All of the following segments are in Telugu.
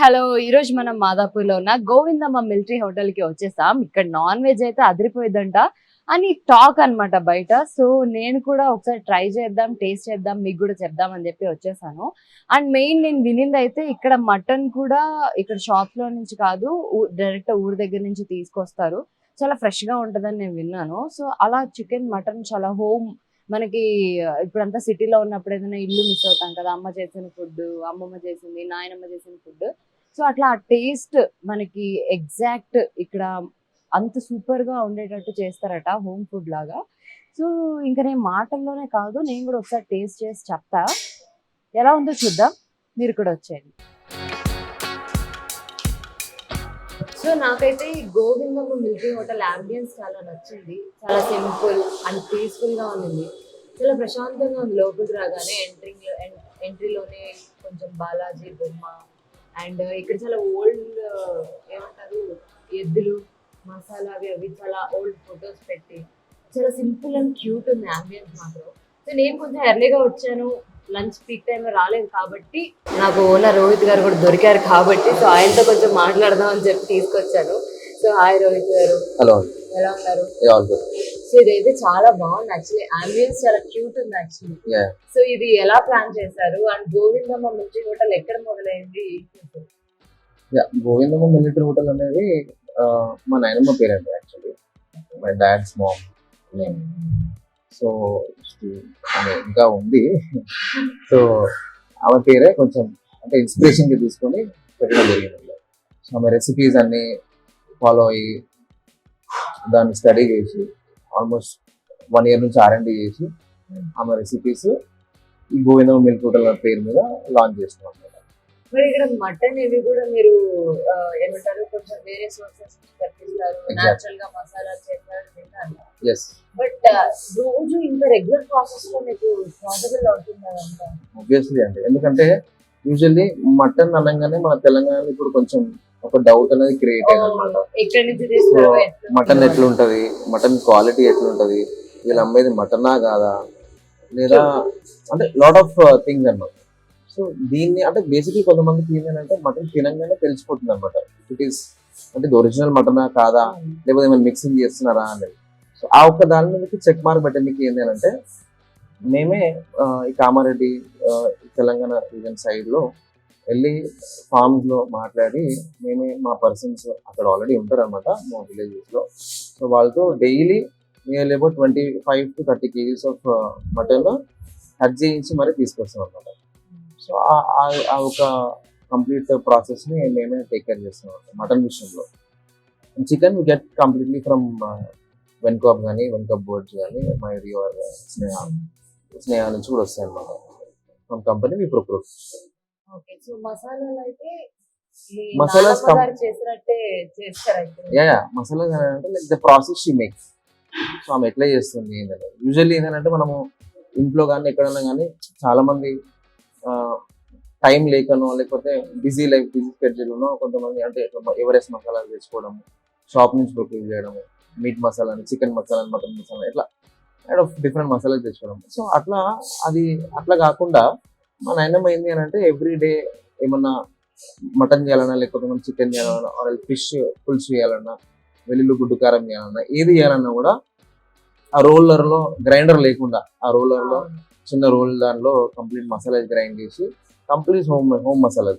హలో ఈరోజు మనం మాదాపూర్లో ఉన్న గోవిందమ్మ మిలిటరీ హోటల్ కి వచ్చేసాం. ఇక్కడ నాన్ వెజ్ అయితే అదిరిపోయిందంట అని టాక్ అన్నమాట బయట. సో నేను కూడా ఒకసారి ట్రై చేద్దాం, టేస్ట్ చేద్దాం, మీకు కూడా చెప్దాం అని చెప్పి వచ్చేసాను. అండ్ మెయిన్ నేను వినింది అయితే ఇక్కడ మటన్ కూడా ఇక్కడ షాప్ లో నుంచి కాదు, డైరెక్ట్ ఊరి దగ్గర నుంచి తీసుకొస్తారు. చాలా ఫ్రెష్ గా ఉంటదని నేను విన్నాను. సో అలా చికెన్ మటన్ చాలా హోమ్ మనకి ఇప్పుడంతా సిటీలో ఉన్నప్పుడు ఏదైనా ఇల్లు మిస్ అవుతాం కదా, అమ్మ చేసిన ఫుడ్, అమ్మమ్మ చేసింది, నాయనమ్మ చేసిన ఫుడ్. సో అట్లా ఆ టేస్ట్ మనకి ఎగ్జాక్ట్ ఇక్కడ అంత సూపర్ గా ఉండేటట్టు చేస్తారట, హోమ్ ఫుడ్ లాగా. సో ఇంకా నేను మాటల్లోనే కాదు, నేను కూడా ఒకసారి టేస్ట్ చేసి చెప్తా, ఎలా ఉందో చూద్దాం. మీరు కూడా వచ్చేయండి. సో నాకైతే ఈ గోవిందమ్మ మిలిటరీ హోటల్ అంబియన్స్ చాలా నచ్చింది. చాలా సింపుల్ అండ్ పీస్ఫుల్ గా ఉంది. చాలా ప్రశాంతంగా ఉంది. లోపలికి రాగానే ఎంట్రీలోనే కొంచెం బాలాజీ బొమ్మ, అండ్ ఇక్కడ చాలా ఓల్డ్ ఏమంటారు ఎద్దులు, మసాలా అవి చాలా ఓల్డ్ ఫొటోస్ పెట్టి చాలా సింపుల్ అండ్ క్యూట్ ఉంది అంబియన్స్ మాత్రం. సో నేను కొంచెం ఎర్లీగా వచ్చాను, లంచ్ పీక్ టైంలో రాలేదు కాబట్టి, నాకు ఓనర్ రోహిత్ గారు కూడా దొరికారు కాబట్టి, సో ఆయనతో కొంచెం మాట్లాడదాం అని చెప్పి తీసుకొచ్చాను. సో హాయ్ రోహిత్ గారు. హలో, ఎలా ఉన్నారు? సో ఇదైతే చాలా బాగుంది యాక్చువల్లీ, అంబియన్స్ చాలా క్యూట్ ఉంది యాక్చువల్లీ. సో ఇది ఎలా ప్లాన్ చేశారు అండ్ గోవిందమ్మ మిలిటరీ హోటల్ ఎక్కడ మొదలైంది? గోవిందమ్మ మిలిటరీ హోటల్ అనేది మా నాయనమ్మ పేరండి actually, my dad's mom. So ఇంకా ఉంది. సో ఆమె పేరే కొంచెం అంటే ఇన్స్పిరేషన్ గా తీసుకొని పెట్టడం జరిగింది. సో ఆమె రెసిపీస్ అన్ని ఫాలో అయ్యి దాన్ని స్టడీ చేసి ఆల్మోస్ట్ 1 year నుంచి R&D చేసి ఆమె రెసిపీస్ ఈ గోవిందమ్మ మిల్క్ హోటల్ పేరు మీద లాంచ్ చేస్తున్నాం. మరి ఇక్కడ మటన్ ఇవి కూడా మీరు ఏమంటారు కొంచెం వేరే సోర్సెస్ తెప్పిస్తారు, నేచురల్ గా మసాలా చేస్తారు తింటారు. బట్ రోజు ఇంత రెగ్యులర్ ప్రాసెస్ లో మీకు పాసిబుల్ అవుతుందా? ఆబ్వియస్లీ అండి, ఎందుకంటే యూజువల్లీ మటన్ అనగానే మన తెలంగాణలో ఇప్పుడు కొంచెం ఒక డౌట్ అనేది క్రియేట్ అయింది. మటన్ ఎట్లుంటది, మటన్ క్వాలిటీ ఎట్లుంటది, వీళ్ళు అమ్మేది మటనా కాదా, లేదా అంటే లాట్ ఆఫ్ థింగ్స్ అన్నమాట. సో దీన్ని అంటే బేసిక్లీ కొంతమందికి ఏంటంటే మటన్ తినంగానే తెలిసిపోతుంది అనమాట, ఇట్ ఈస్ అంటే ఒరిజినల్ మటనా కాదా, లేకపోతే ఏమైనా మిక్సింగ్ చేస్తున్నారా అనేది. సో ఆ ఒక్క దాని మీద చెక్ మార్క్ పెట్టడానికి ఏంటి అంటే, మేమే ఈ కామారెడ్డి తెలంగాణ రీజన్ సైడ్ లో వెళ్ళి ఫార్మ్స్ లో మాట్లాడి మేమే మా పర్సన్స్ అక్కడ ఆల్రెడీ ఉంటారు అనమాట మా విలేజెస్ లో. సో వాళ్ళతో daily nearly about 25 to 30 kgs of mutton cut చేయించి మరీ తీసుకొస్తాం అనమాట. సో ఆ ఒక కంప్లీట్ ప్రాసెస్ ని మేమే టేక్ కేర్ చేస్తాం మటన్ విషయంలో. Chicken get completely from Venkob కానీ వెన్కాప్ బోర్డ్స్ కానీ మై రివర్ స్నేహ నుంచి కూడా వస్తాయి అనమాట. From company we procure. Okay, so మసాలాలు అయితే మసాలాస్ చేసినట్టే చేస్తారా? మసాలాస్ అంటే like the process she makes. So ఆమె ఎట్లా చేస్తుంది ఏంటంటే, యూజువల్లీ ఏంటంటే మనము ఇంట్లో కానీ ఎక్కడన్నా కానీ చాలా మంది టైం లేకనో లేకపోతే బిజీ స్కెడ్యూల్నో కొంతమంది అంటే ఎవరెస్ట్ మసాలాలు తెచ్చుకోవడము, షాప్ నుంచి ప్రొక్యూర్ చేయడము, మీట్ మసాలాని, చికెన్ మసాలాని, మటన్ మసాలా, ఇట్లా కైండ్ ఆఫ్ డిఫరెంట్ మసాలాలు తెచ్చుకోవడం. సో అట్లా కాకుండా మా నాయనమ్మ ఏంది అని అంటే ఎవ్రీ డే ఏమన్నా మటన్ చేయాలన్నా, లేకపోతే మనం చికెన్ చేయాలన్నా, ఫిష్ పులుసు చేయాలన్నా, వెల్లుల్లి గుడ్డు కారం చేయాలన్నా, ఏది చేయాలన్నా కూడా ఆ రోలర్ లో, గ్రైండర్ లేకుండా ఆ రోలర్ లో చిన్న రోల్ దానిలో కంప్లీట్ మసాలా గ్రైండ్ చేసి కంప్లీట్ హోమ్ మసాలా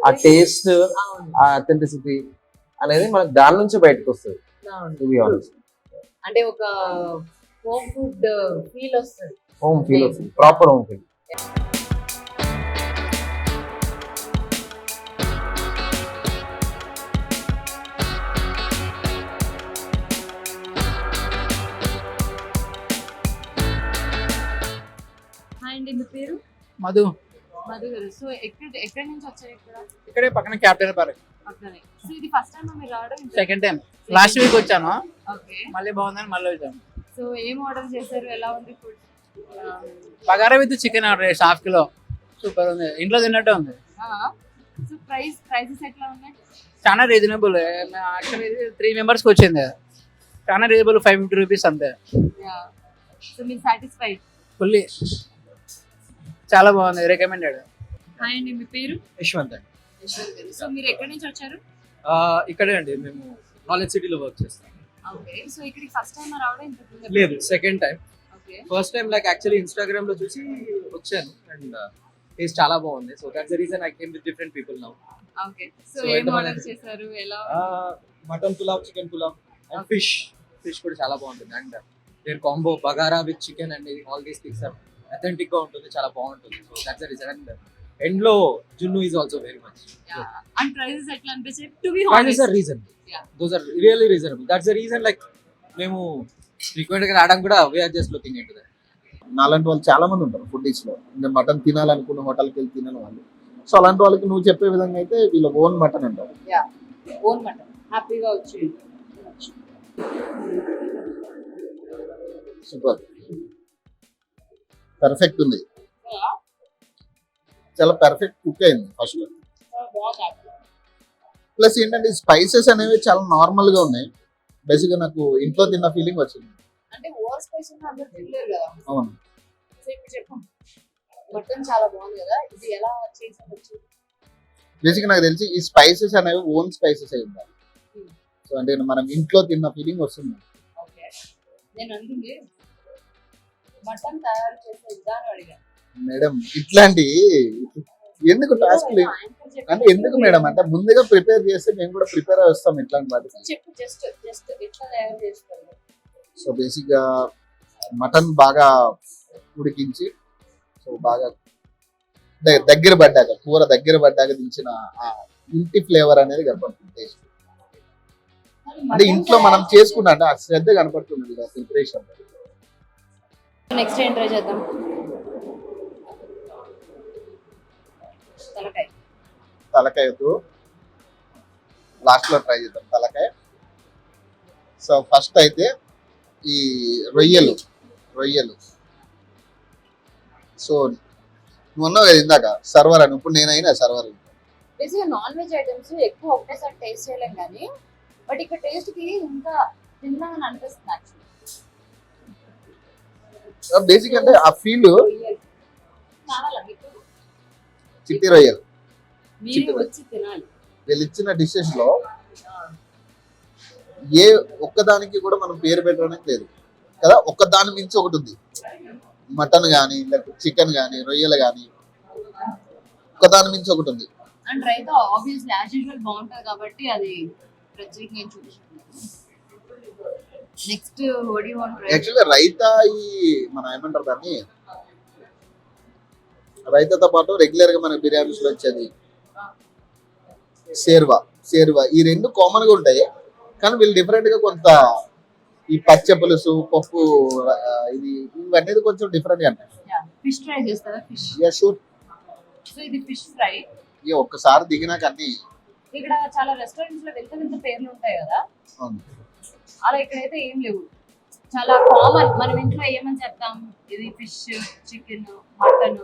ఆ టేస్ట్, ఆ అథెంటిసిటీ అనేది మనకు దాని నుంచి బయటకు వస్తుంది. అంటే ఒక హోమ్ ఫుడ్ ఫీల్ వస్తుంది, ప్రాపర్ హోమ్ ఫీల్. పేరు మధు. మధు గారు, సో ఎక్కడి నుంచి వచ్చారు? ఇక్కడే పక్కన క్యాపిటల్ పార్క్. సో ఇది ఫస్ట్ టైం మీరు రావడం? Second time. లాస్ట్ వీక్ వచ్చాను, మళ్ళీ బాగుందని మళ్ళీ వచ్చాను. సో ఏం ఆర్డర్ చేశారు, ఎలా ఉంది food? Bagara with chicken order చేసి 1/2 kilo. సూపర్ ఉంది, ఇంట్లో తిన్నట్టే ఉంది. సో ప్రైసెస్ ఎట్లా ఉన్నాయి? చాలా రీజనబుల్. యాక్చువల్లీ 3 members వచ్చింది, చాలా రీజనబుల్, 550 rupees అంతే. సో మీరు సాటిస్ఫైడ్? ఫుల్లీ, చాలా బాగుంది, రికమెండెడ్. హాయ్ అండి, మీ పేరు? యశ్వంత్ అండి. సో మీరు ఎక్కడి నుంచి వచ్చారు? ఇక్కడే అండి, మేము నాలెడ్జ్ సిటీలో వర్క్ చేస్తాం. ఓకే, సో ఇక్కడికి ఫస్ట్ టైం రావడం ఇంత లేదు, second time. Okay, first time like actually Instagram లో చూసి వచ్చాను అండ్ టేస్ట్ చాలా బాగుంది. So that's the reason I came with different people now. Okay. So So, ఏం ఎంతమంది- ఆర్డర్ చేశారు? ఎలా? Mutton pulao, chicken pulao and fish కూడా చాలా బాగుంటుంది. And there combo bagara with chicken and all these things are authentic గా ఉంటుంది, చాలా బాగుంటుంది. So that's the reason. And end లో జున్ను is also very much. And prices ఎట్లా అనిపించాయి? To be prices honest, or reasonable. Yeah. Those are really reasonable. That's the reason like మేము ఫ్రీక్వెంట్ గా రావడం కూడా we are just looking in to that. నాలాంటి వాళ్ళు చాలా మంది ఉంటారు ఫుడ్డీస్ లో, ఇంకా మటన్ తినాలనుకున్న హోటల్కి వెళ్ళి తినని వాళ్ళు. సో అలాంటి వాళ్ళకి నువ్వు చెప్పే విధంగా అయితే వీళ్ళ ఓన్ మటన్ అంటారు. ఓన్ మటన్ హ్యాపీగా వచ్చి సూపర్, పర్ఫెక్ట్ ఉంది, చాలా పర్ఫెక్ట్ కుక్ అయింది ఫస్ట్. ప్లస్ ఏంటంటే స్పైసెస్ అనేవి చాలా నార్మల్ గా ఉన్నాయి. బేసిక్ గా నాకు ఇంట్లో తిన్న ఫీలింగ్ వచ్చింది. అంటే ఓవర్ స్పైస్ అందరూ తినలేరు కదా. అవును, సో ఇప్పుడు చెప్పు, మటన్ చాలా బాగుంది కదా, ఇది ఎలా చేసి? బేసిక్ నాకు తెలిసి ఈ స్పైసెస్ అనేవి ఓన్ స్పైసెస్ అయి ఉండాలి. సో అంటే మనం ఇంట్లో తిన్న ఫీలింగ్ వస్తుంది. ఓకే, నేను అంటుంది మటన్ తయారు చేసే విధానం అడిగాను మేడం. ఇట్లాంటి ఎందుకు టాస్క్ లేదు అంటే ఎందుకు మేడం అంటే ముందుగా ప్రిపేర్ చేస్తే మేము కూడా ప్రిపేర్ అయి వస్తాం ఇట్లాంటి వాటికి. చెప్పు, జస్ట్ ఎట్లా తయారు చేస్తారు? సో బేసిక్ గా మటన్ బాగా ఉడికించి, సో బాగా దగ్గర పడ్డాక, కూర దగ్గర పడ్డాక దించిన ఆ ఇంటి ఫ్లేవర్ అనేది కనపడుతుంది టేస్ట్. అంటే ఇంట్లో మనం చేసుకున్నా అంటే ఆ శ్రద్ధ కనపడుతుంది ప్రిపరేషన్. నెక్స్ట్ ఏం ట్రై చేద్దాం? తలకాయ. తలకాయతో లాస్ట్ లో ట్రై చేద్దాం తలకాయ. సో ఫస్ట్ అయితే ఈ రొయ్యలు. సో నువ్వు అన్నావు కదా ఇందాక సర్వర్ అని, ఇప్పుడు నేనైనా సర్వర్. బేసిక్గా నాన్ వెజ్ ఐటమ్స్ ఎక్కువ ఒకటేసారి టేస్ట్ చేయలేం కానీ, బట్ ఇక్కడ టేస్ట్ కి ఇంకా తిన్నామని అనిపిస్తుంది యాక్చువల్లీ. బేసిక్ అంటే ఆ ఫీల్ చాలా మీకు చిట్టి రొయ్యలు మీరు వచ్చి తినాలి. వీళ్ళు ఇచ్చిన డిషెస్ లో ఏ ఒక్కదానికి కూడా మనం పేరు పెట్టడానికి లేదు కదా. ఒక్కదాని మించి ఒకటి ఉంది. మటన్ కానీ లేకపోతే చికెన్ కానీ రొయ్యలు కానీ ఒక్కదాని మించి ఒకటి ఉంది. And raita obviously as usual బాగుంటుంది కాబట్టి అది ప్రత్యేకంగా ఏం చూపిస్తున్నాను. Next what you want? యాక్చువల్గా రైతా ఈ మనం ఏమంటారు దాన్ని, రైతాతో పాటు రెగ్యులర్ గా మన బిర్యానీస్ లో వచ్చేది సేర్వా ఈ రెండు కామన్ గా ఉంటాయి. కానీ వీళ్ళు డిఫరెంట్ గా కొంత ఈ పచ్చ పులుసు పప్పు ఇది ఇవన్నీ కొంచెం డిఫరెంట్ గా ఉంటాయి. ఫిష్ ట్రై చేస్తారా? ఫిష్. షూర్. సో ఇది ఫిష్ ఫ్రై. ఇక ఒక్కసారి దిగినాక అన్ని ఇక్కడ చాలా రెస్టారెంట్స్ లో వింత పేర్లు ఉంటాయి కదా, అవును. అలా ఇక్కడైతే ఏం లేవు. చాలా కామన్. మనం ఇంట్లో ఏమని చెప్తాం, ఇది ఫిష్, చికెన్, మటన్.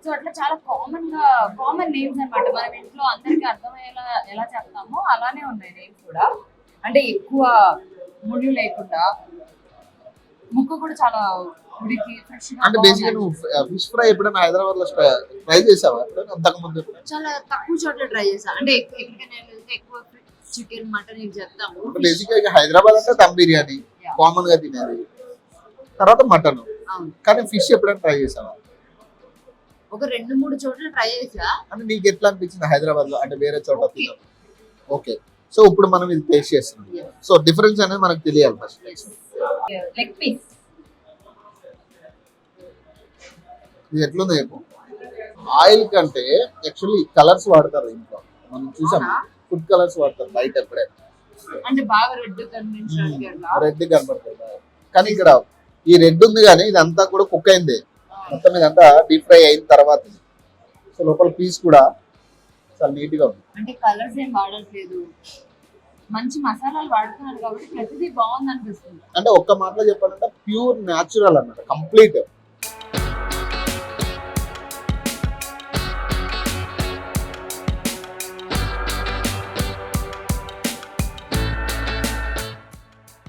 సో అట్లా చాలా కామన్ నేమ్స్ అన్నమాట. మనం ఇంట్లో అందరికి అర్థమయ్యేలా ఎలా చెప్తామో అలానే ఉన్నాయి నేమ్స్ కూడా. అంటే ఎక్కువ ముళ్ళు లేకుండా, ముక్క కూడా చాలా ఉడికి ఫ్రెష్ గా. అంటే బేసిక్ నువ్వు ఫిష్ ఫ్రై ఎప్పుడైనా హైదరాబాద్ లో ట్రై చేసావా? అంతకు ముందు చాలా తక్కువ చోట్ల ట్రై చేసా. అంటే ఎక్కడికైనా వెళ్తే ఎక్కువ చికెన్, మటన్ ఇది చెప్తాము. బేసిక్ గా హైదరాబాద్ అంటే దమ్ బిర్యానీ కామన్ గా తినేది, తర్వాత మటన్. కానీ ఫిష్ ఎప్పుడైనా ట్రై చేసావా? ఒక 2-3 చోట్ల ట్రై చేసా. అంటే నీకు ఎట్లా అనిపించింది హైదరాబాద్ లో అంటే వేరే చోట తిన్నాం? ఓకే, సో ఇప్పుడు మనం ఇది టేస్ట్ చేస్తున్నాం. సో డిఫరెన్స్ అనేది మనకు తెలియాలి ఫస్ట్. Leg piece. ఇది ఎట్లుంది చెప్పు. ఆయిల్ కంటే యాక్చువల్లీ కలర్స్ వాడతారు ఇంట్లో, మనం చూసాం ఫుడ్ కలర్స్ వాడతారు బయట ఎప్పుడైనా. అంటే బాగా రెడ్ కనిపించడానికి అట్లా. రెడ్ కనపడుతుంది. కానీ ఇక్కడ ఈ రెడ్ ఉంది కానీ ఇదంతా కూడా కుక్ అయింది మొత్తం, ఇదంతా డీప్ ఫ్రై అయిన తర్వాత. సో లోపల పీస్ కూడా చాలా నీట్ గా ఉంది. అంటే కలర్స్ ఏం వాడట్లేదు, మంచి మసాలాలు వాడుతున్నారు కాబట్టి ప్రతిదీ బాగుంది అనిపిస్తుంది. అంటే ఒక్క మాటలో చెప్పాలంటే ప్యూర్ న్యాచురల్ అన్నమాట, కంప్లీట్.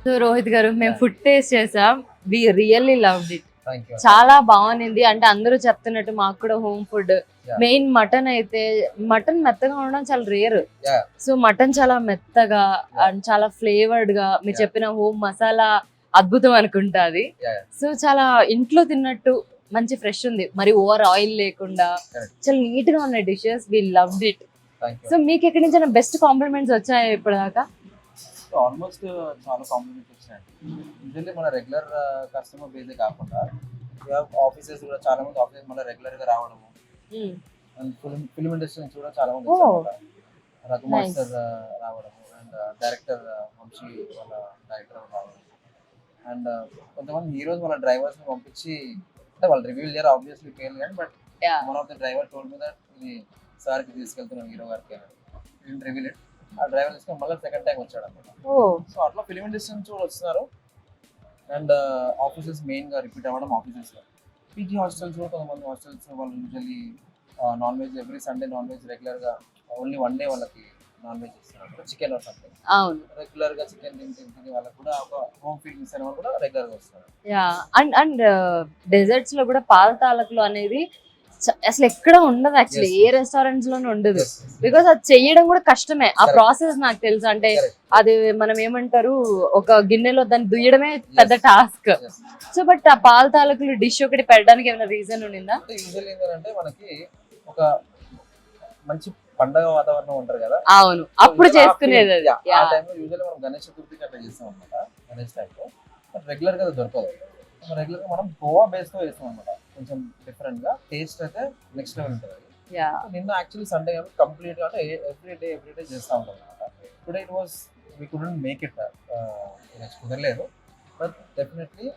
సో రోహిత్ గారు, మేము ఫుడ్ టేస్ట్ చేసాం. We really loved it. Thank you. చాలా బాగుంది. అంటే అందరూ చెప్తున్నట్టు మాకు కూడా home food. Yeah. Main mutton అయితే మటన్ మెత్తగా ఉండడం చాలా రేర్. Yeah. సో మటన్ చాలా మెత్తగా అండ్ చాలా ఫ్లేవర్డ్ గా మీరు Yeah. చెప్పిన హోమ్ మసాలా అద్భుతం అనుకుంటాది. Yeah. సో చాలా ఇంట్లో తిన్నట్టు మంచి ఫ్రెష్ ఉంది, మరి ఓవర్ ఆయిల్ లేకుండా Correct. చాలా నీట్ గా ఉన్నాయి dishes. We loved it. Thank you. So మీకు ఎక్కడి నుంచి బెస్ట్ కాంప్లిమెంట్స్ వచ్చాయి ఇప్పటిదాకా? ఆల్మోస్ట్ చాలా కాంప్లిమెంట్స్ వచ్చాయండి. యూజువల్లీ మన రెగ్యులర్ కస్టమర్ బేసే కాకుండా ఆఫీసెస్ కూడా చాలా మంది ఆఫీసెస్ మన రెగ్యులర్ గా రావడము, అండ్ ఫిల్మ్ ఇండస్ట్రీ నుంచి కూడా చాలా మంది Oh. వచ్చారు. రఘుమార్ Nice. సార్ రావడము, అండ్ డైరెక్టర్ వంశీ వాళ్ళ డైరెక్టర్ రావడం, అండ్ కొంతమంది హీరోస్ వాళ్ళ డ్రైవర్స్ ని పంపించి, అంటే వాళ్ళు రివ్యూ చేయరు ఆబ్వియస్లీ పేరు కానీ, but Yeah. One of the driver told me that ఇది సార్ కి తీసుకెళ్తున్నాం హీరో గారికి అని రివ్యూ ఇట్. ఆ డ్రైవర్ తీసుకొని మళ్ళీ సెకండ్ టైం వచ్చాడు అనమాట. ఓ సో అట్లా ఫిలిం ఇండస్ట్రీ నుంచి కూడా వస్తున్నారు. అండ్ ఆఫీసెస్ మెయిన్ గా రిపీట్ అవ్వడం ఆఫీసెస్ లో. పీజీ హాస్టల్స్ కూడా కొంతమంది హాస్టల్స్ వాళ్ళు usually non veg every Sunday non veg regular గా ఓన్లీ వన్ డే వాళ్ళకి నాన్ వెజ్ ఇస్తున్నారు, చికెన్ ఆర్ సంథింగ్. అవును. రెగ్యులర్ గా చికెన్ తిని వాళ్ళకి కూడా ఒక హోమ్ ఫీల్ మిస్ అయిన వాళ్ళు కూడా రెగ్యులర్ గా వస్తున్నారు. యా. అండ్ డెజర్ట్స్ లో కూడా పాల తాలకులు అనేది అసలు ఎక్కడ ఉండదు యాక్చువల్లీ. Yes. ఏ రెస్టారెంట్స్ లోనూ ఉండదు. బికాస్ అది చెయ్యడం కూడా కష్టమే. ఆ Correct. ప్రాసెస్ నాకు తెలుసు. అంటే Correct. అది మనం ఏమంటారు, ఒక గిన్నెలో దాన్ని దుయ్యడమే పెద్ద టాస్క్. Yes. సో బట్ ఆ పాల తాలకులు డిష్ ఒకటి పెట్టడానికి ఏమైనా రీజన్ ఉండిందా? అంటే యూజువల్ ఏంటంటే మనకి ఒక మంచి పండగ వాతావరణం ఉంటారు కదా, అవును, అప్పుడు చేసుకునేది అది. ఆ Yeah. టైంలో యూజువల్లీ మనం గణేష్ చతుర్థికి అట్లా చేస్తాం అనమాట. గణేష్ టైంలో బట్ రెగ్యులర్ గా అది దొరకదు. రెగ్యులర్ గా మనం గోవా బేస్ తో చేస్తాం అనమాట. కొంచెం డిఫరెంట్ గా టేస్ట్ అయితే నెక్స్ట్ లెవెల్ ఉంటుంది. Yeah. సో నిన్న యాక్చువల్లీ సండే కాబట్టి కంప్లీట్ గా అంటే ఎవ్రీ డే చేస్తూ ఉంటాం అనమాట. Today it was we couldn't make it, next కుదరలేదు. బట్ డెఫినెట్లీ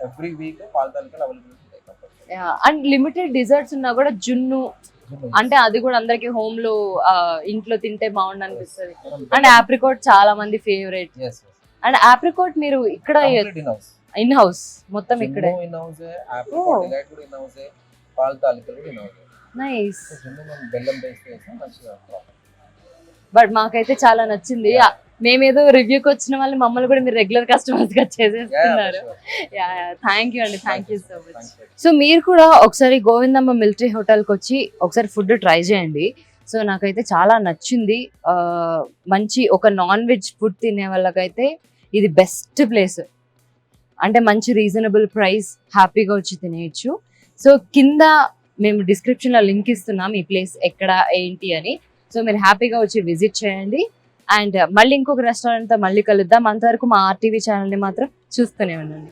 ఎవ్రీ వీక్ పాల తాలికలు అవైలబిలిటీ ఉంటాయి compulsory. Yeah. And limited desserts ఉన్నా కూడా జున్ను, అంటే అది కూడా అందరికి హోమ్ లో ఇంట్లో తింటే బాగుండు అనిపిస్తుంది. అండ్ ఆప్రికాట్ చాలా మంది ఫేవరెట్. ఎస్ అండ్ ఆప్రికాట్ మీరు ఇక్కడ ఇన్ హౌస్, ఇన్ హౌస్ మొత్తం ఇక్కడే. ఇన్ హౌస్, ఆప్రికాట్ డిలైట్ కూడా ఇన్ హౌస్, పాల తాలికలు కూడా ఇన్ హౌస్. నైస్. జున్ను మనం బెల్లం బేస్ చేస్తాం మంచిగా. బట్ మాకైతే చాలా నచ్చింది. మేమేదో రివ్యూకి వచ్చిన వాళ్ళు మమ్మల్ని కూడా మీరు రెగ్యులర్ కస్టమర్స్ గా చేసేస్తున్నారు. థ్యాంక్ యూ అండి, thank you so much. So మీరు కూడా ఒకసారి గోవిందమ్మ మిలిటరీ హోటల్కి వచ్చి ఒకసారి ఫుడ్ ట్రై చేయండి. సో నాకైతే చాలా నచ్చింది. మంచి ఒక నాన్ వెజ్ ఫుడ్ తినే వాళ్ళకైతే ఇది బెస్ట్ ప్లేస్. అంటే మంచి రీజనబుల్ ప్రైస్, హ్యాపీగా వచ్చి తినేయచ్చు. సో కింద మేము డిస్క్రిప్షన్లో లింక్ ఇస్తున్నాం ఈ ప్లేస్ ఎక్కడ ఏంటి అని. సో మీరు హ్యాపీగా వచ్చి విజిట్ చేయండి. అండ్ మళ్ళీ ఇంకొక రెస్టారెంట్తో మళ్ళీ కలుద్దాం. అంతవరకు మా RTV ఛానల్ని మాత్రం చూస్తూనే ఉండండి.